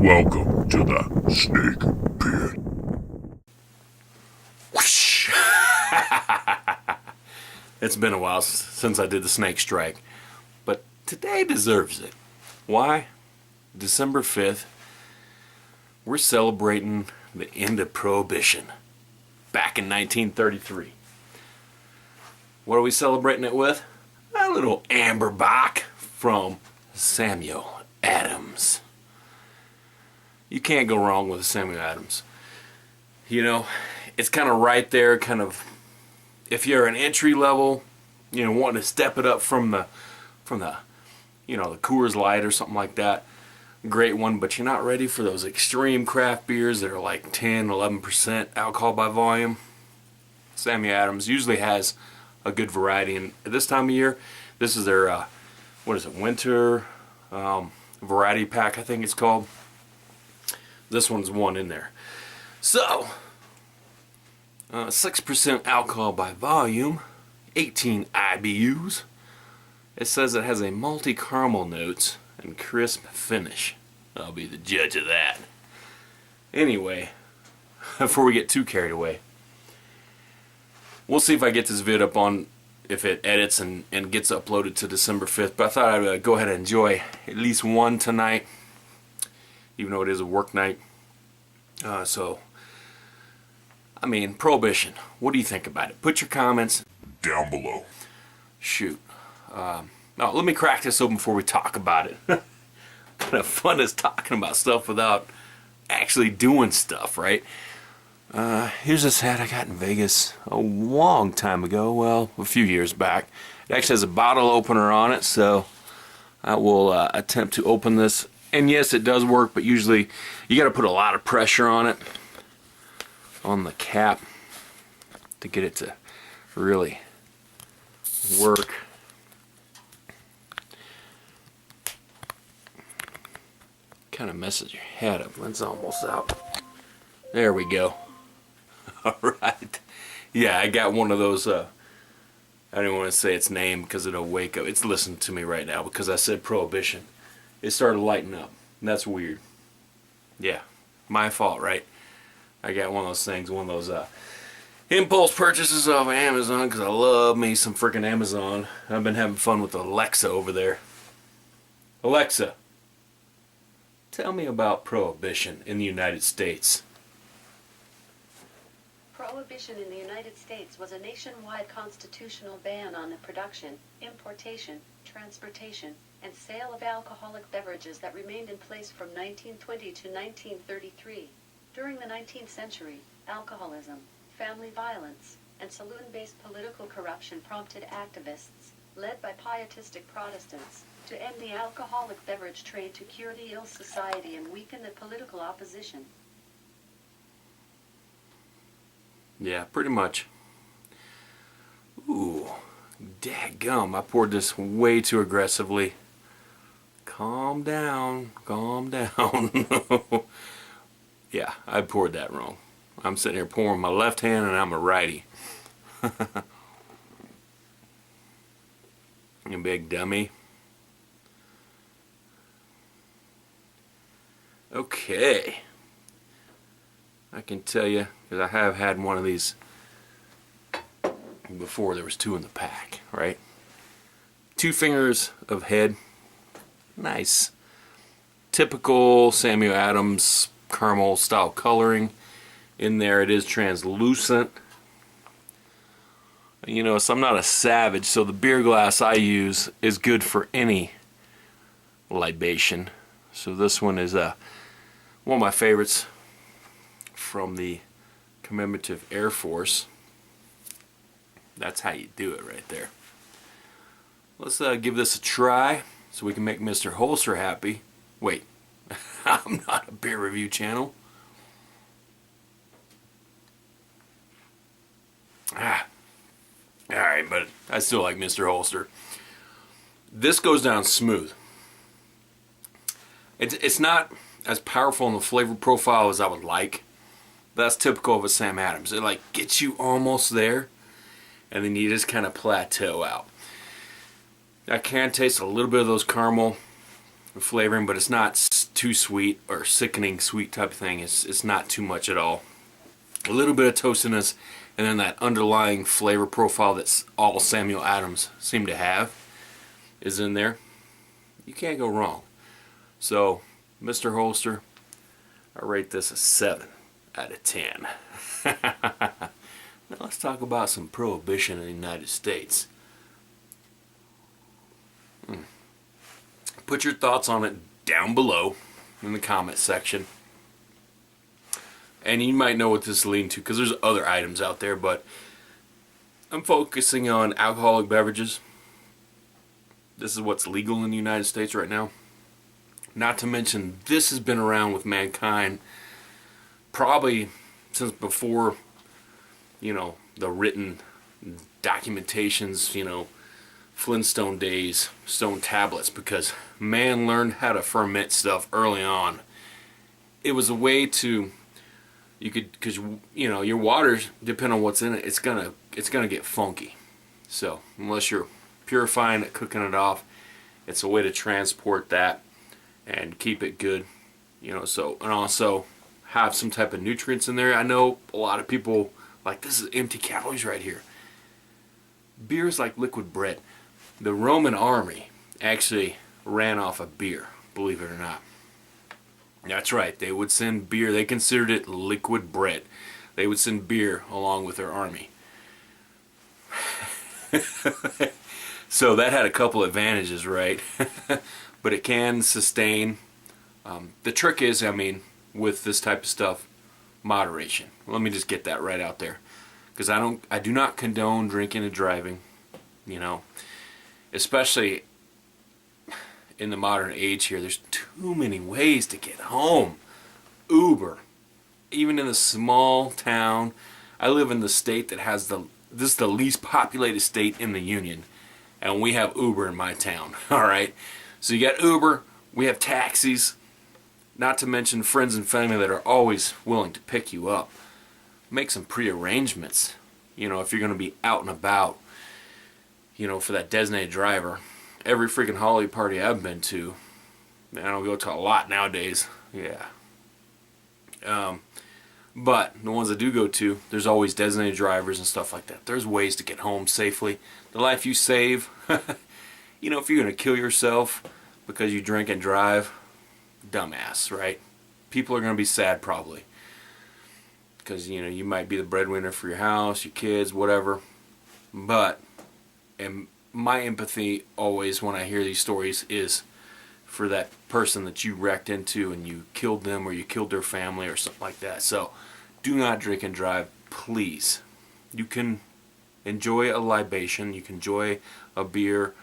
Welcome to the snake pit. Whoosh. It's been a while since I did the snake strike, but today deserves it. Why? December 5th, we're celebrating the end of Prohibition back in 1933. What are we celebrating it with? A little amber Bock from Samuel Adams. You can't go wrong with Samuel Adams. You know, it's kind of right there, kind of, if you're an entry level, you know, wanting to step it up from the you know, the Coors Light or something like that, great one. But you're not ready for those extreme craft beers that are like 10, 11% alcohol by volume. Samuel Adams usually has a good variety, and at this time of year, this is their what is it, winter variety pack, I think it's called. This one's one in there. So 6% alcohol by volume, 18 IBUs. It says it has a malty caramel notes and crisp finish. I'll be the judge of that. Anyway, before we get too carried away, we'll see if I get this vid up on, if it edits and gets uploaded to December 5th. But I thought I'd go ahead and enjoy at least one tonight, even though it is a work night. So, I mean, Prohibition. What do you think about it? Put your comments Down below. Shoot. Let me crack this open before we talk about it. Kind of fun is talking about stuff without actually doing stuff, right? Here's this hat I got in Vegas a long time ago. Well, a few years back. It actually has a bottle opener on it, so I will attempt to open this. And yes, it does work, but usually you got to put a lot of pressure on it, on the cap, to get it to really work. Kind of messes your head up. It's almost out. There we go. Alright. Yeah, I got one of those, I don't want to say its name because it'll wake up. It's listening to me right now because I said Prohibition. It started lighting up. And that's weird. Yeah, my fault, right? I got one of those things, one of those impulse purchases off Amazon because I love me some freaking Amazon. I've been having fun with Alexa over there. Alexa, tell me about Prohibition in the United States. Prohibition in the United States was a nationwide constitutional ban on the production, importation, transportation, and sale of alcoholic beverages that remained in place from 1920 to 1933. During the 19th century, alcoholism, family violence, and saloon-based political corruption prompted activists, led by pietistic Protestants, to end the alcoholic beverage trade to cure the ill society and weaken the political opposition. Yeah, pretty much. Ooh, dadgum, I poured this way too aggressively. Calm down, calm down. Yeah, I poured that wrong. I'm sitting here pouring my left hand and I'm a righty. You big dummy. Okay. I can tell you, because I have had one of these before. There was two in the pack, right? 2 fingers of head. Nice. Typical Samuel Adams caramel style coloring. In there it is translucent. You know, so I'm not a savage, so the beer glass I use is good for any libation. So this one is one of my favorites from the commemorative Air Force. That's how you do it right there. Let's give this a try so we can make Mr. Holster happy. Wait, I'm not a beer review channel. Alright, but I still like Mr. Holster. This goes down smooth. It's not as powerful in the flavor profile as I would like. That's typical of a Sam Adams. It like gets you almost there, and then you just kind of plateau out. I can taste a little bit of those caramel flavoring, but it's not too sweet or sickening sweet type of thing. It's not too much at all. A little bit of toastiness, and then that underlying flavor profile that's all Samuel Adams seem to have is in there. You can't go wrong. So, Mr. Holster, I rate this a 7 out of 10. Now let's talk about some Prohibition in the United States. Put your thoughts on it down below in the comment section. And you might know what this is leading to, because there's other items out there, but I'm focusing on alcoholic beverages. This is what's legal in the United States right now. Not to mention, this has been around with mankind probably since before, the written documentations, Flintstone days, stone tablets, because man learned how to ferment stuff early on. It was a way to, because your water, depending on what's in it, it's gonna get funky. So unless you're purifying it, cooking it off, it's a way to transport that and keep it good. So, and also have some type of nutrients in there. I know a lot of people like, this is empty calories right here. Beer is like liquid bread. The Roman army actually ran off of beer, believe it or not. That's right, they would send beer. They considered it liquid bread. They would send beer along with their army. So that had a couple advantages, right? But it can sustain. The trick is, with this type of stuff, moderation. Let me just get that right out there, because I do not condone drinking and driving. Especially in the modern age here, there's too many ways to get home. Uber, even in a small town. I live in the state that has this is the least populated state in the union, and we have Uber in my town. All right, so you got Uber, we have taxis, not to mention friends and family that are always willing to pick you up. Make some pre-arrangements, if you're going to be out and about, for that designated driver. Every freaking holiday party I've been to, I don't go to a lot nowadays, yeah. But the ones I do go to, there's always designated drivers and stuff like that. There's ways to get home safely. The life you save, if you're going to kill yourself because you drink and drive, dumbass, right? People are going to be sad probably. Because, you might be the breadwinner for your house, your kids, whatever. But, and my empathy always when I hear these stories is for that person that you wrecked into and you killed them, or you killed their family or something like that. So do not drink and drive, please. You can enjoy a libation, you can enjoy a beer,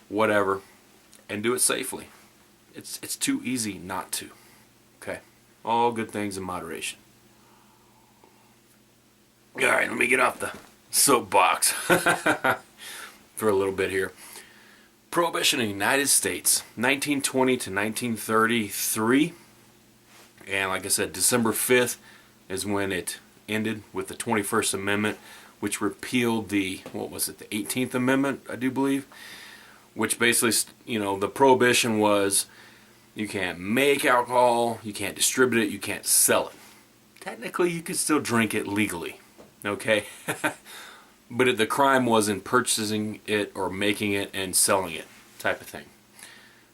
whatever, and do it safely. It's too easy not to. Okay, all good things in moderation. All right, let me get off the soapbox for a little bit here. Prohibition in the United States, 1920 to 1933. And like I said, December 5th is when it ended with the 21st Amendment, which repealed the 18th Amendment, I do believe. Which basically, the prohibition was you can't make alcohol, you can't distribute it, you can't sell it. Technically, you could still drink it legally, okay? But the crime was in purchasing it or making it and selling it, type of thing.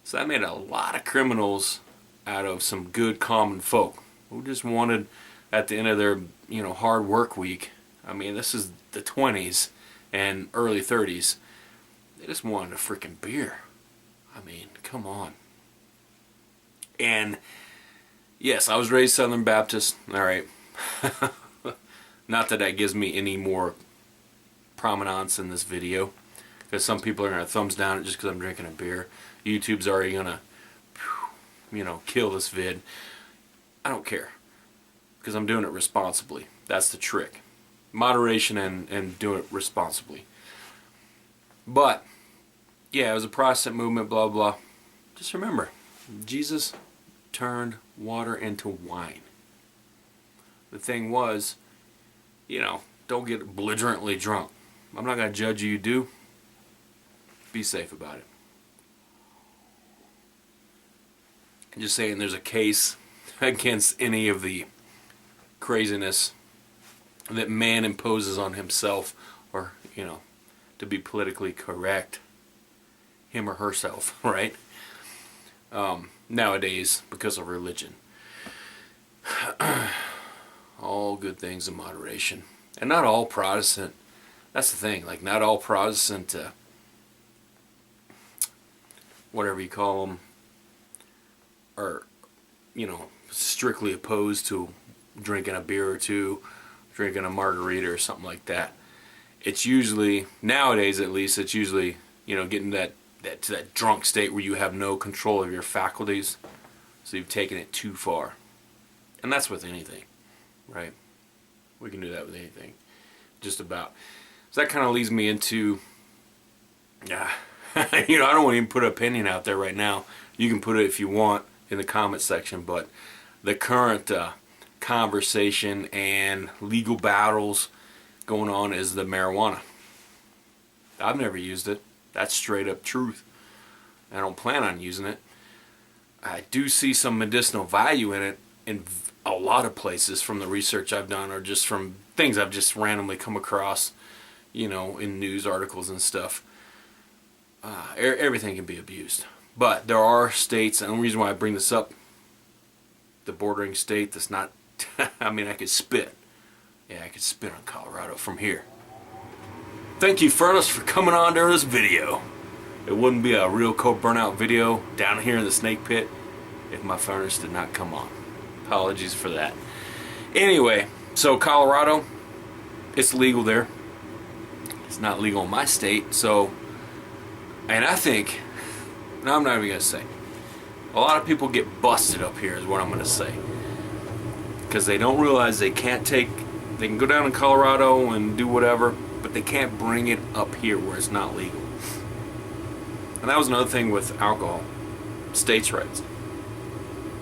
So that made a lot of criminals out of some good common folk who just wanted, at the end of their hard work week, this is the 20s and early 30s, they just wanted a freaking beer. Come on. And yes, I was raised Southern Baptist, alright. Not that that gives me any more prominence in this video, because some people are going to thumbs down it just because I'm drinking a beer. YouTube's already going to, kill this vid. I don't care, because I'm doing it responsibly. That's the trick. Moderation and doing it responsibly. But, yeah, it was a Protestant movement, blah, blah. Just remember, Jesus turned water into wine. The thing was, don't get belligerently drunk. I'm not going to judge you do. Be safe about it. Just saying there's a case against any of the craziness that man imposes on himself, or, you know, to be politically correct, him or herself, right? Nowadays, because of religion. All good things in moderation. And not all Protestant, that's the thing, like not all Protestant, whatever you call them, are, you know, strictly opposed to drinking a beer or two, drinking a margarita or something like that. It's usually, nowadays at least, it's usually, you know, getting to that drunk state where you have no control of your faculties, so you've taken it too far. And that's with anything, right? We can do that with anything, just about. So that kind of leads me into, you know, I don't want to even put an opinion out there right now. You can put it if you want in the comment section, but the current conversation and legal battles going on is the marijuana. I've never used it. That's straight up truth. I don't plan on using it. I do see some medicinal value in it in a lot of places from the research I've done, or just from things I've just randomly come across, you know, in news articles and stuff. Everything can be abused. But there are states, and the reason why I bring this up, the bordering state that's not, I mean, I could spit. Yeah, I could spit on Colorado from here. Thank you, Furnace, for coming on during this video. It wouldn't be a real cold burnout video down here in the snake pit if my furnace did not come on. Apologies for that. Anyway, so Colorado, it's legal there. It's not legal in my state, so, and I think, no, I'm not even going to say. A lot of people get busted up here is what I'm going to say. Because they don't realize they can't take, they can go down in Colorado and do whatever, but they can't bring it up here where it's not legal. And that was another thing with alcohol. States' rights.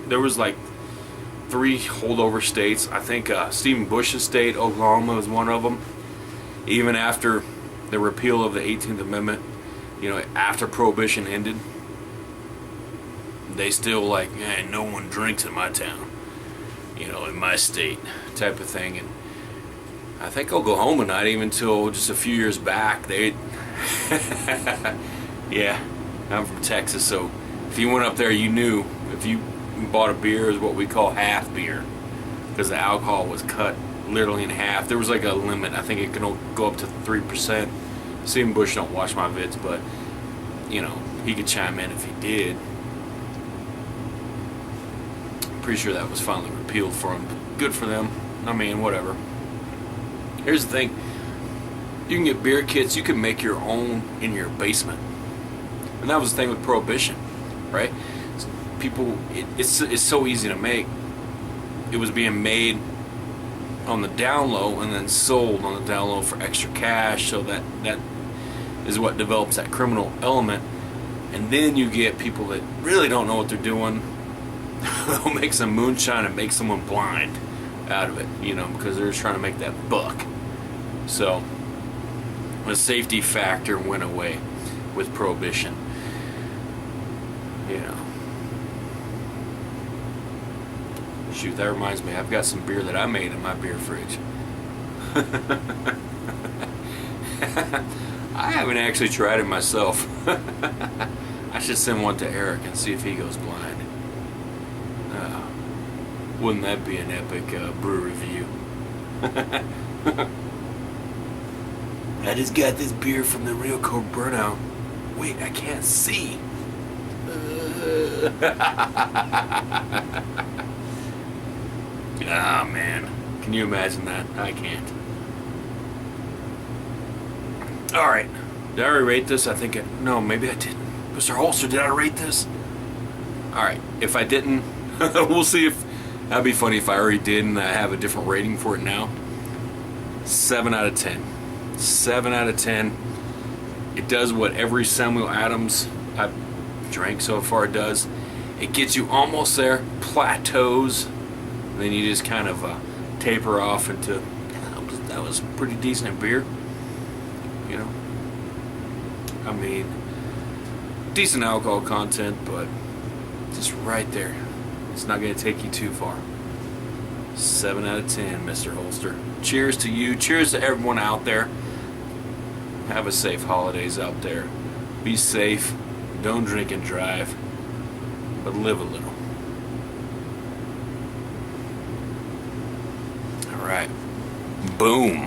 There was like 3 holdover states. I think Stephen Bush's state, Oklahoma, was one of them. Even after the repeal of the 18th Amendment, you know, after Prohibition ended, they still like, no one drinks in my town, you know, in my state, type of thing. And I think Oklahoma, not even until just a few years back, they, yeah, I'm from Texas, so if you went up there, you knew, if you bought a beer, is what we call half beer, because the alcohol was cut literally in half. There was like a limit. I think it could go up to 3%. Stephen Bush don't watch my vids, but, you know, he could chime in if he did. Pretty sure that was finally repealed for them. Good for them. I mean, whatever. Here's the thing. You can get beer kits. You can make your own in your basement. And that was the thing with Prohibition, right? People, it's so easy to make. It was being made on the down low and then sold on the down low for extra cash, so that is what develops that criminal element. And then you get people that really don't know what they're doing. They'll make some moonshine and make someone blind out of it, you know, because they're just trying to make that buck. So the safety factor went away with Prohibition, you know. Shoot, that reminds me, I've got some beer that I made in my beer fridge. I haven't actually tried it myself. I should send one to Eric and see if he goes blind. Wouldn't that be an epic brew review? I just got this beer from the Real Cold Burnout. Wait, I can't see. Ah, man. Can you imagine that? I can't. Alright. Did I already rate this? I think no, maybe I didn't. Mr. Holster, did I rate this? Alright. If I didn't, we'll see if... That'd be funny if I already did and I have a different rating for it now. 7 out of 10. 7 out of 10. It does what every Samuel Adams I've drank so far does. It gets you almost there, plateaus, and then you just kind of taper off into, that was pretty decent beer. You know? I mean, decent alcohol content, but just right there. It's not going to take you too far. 7 out of 10, Mr. Holster. Cheers to you. Cheers to everyone out there. Have a safe holidays out there. Be safe. Don't drink and drive. But live a little. Alright. Boom.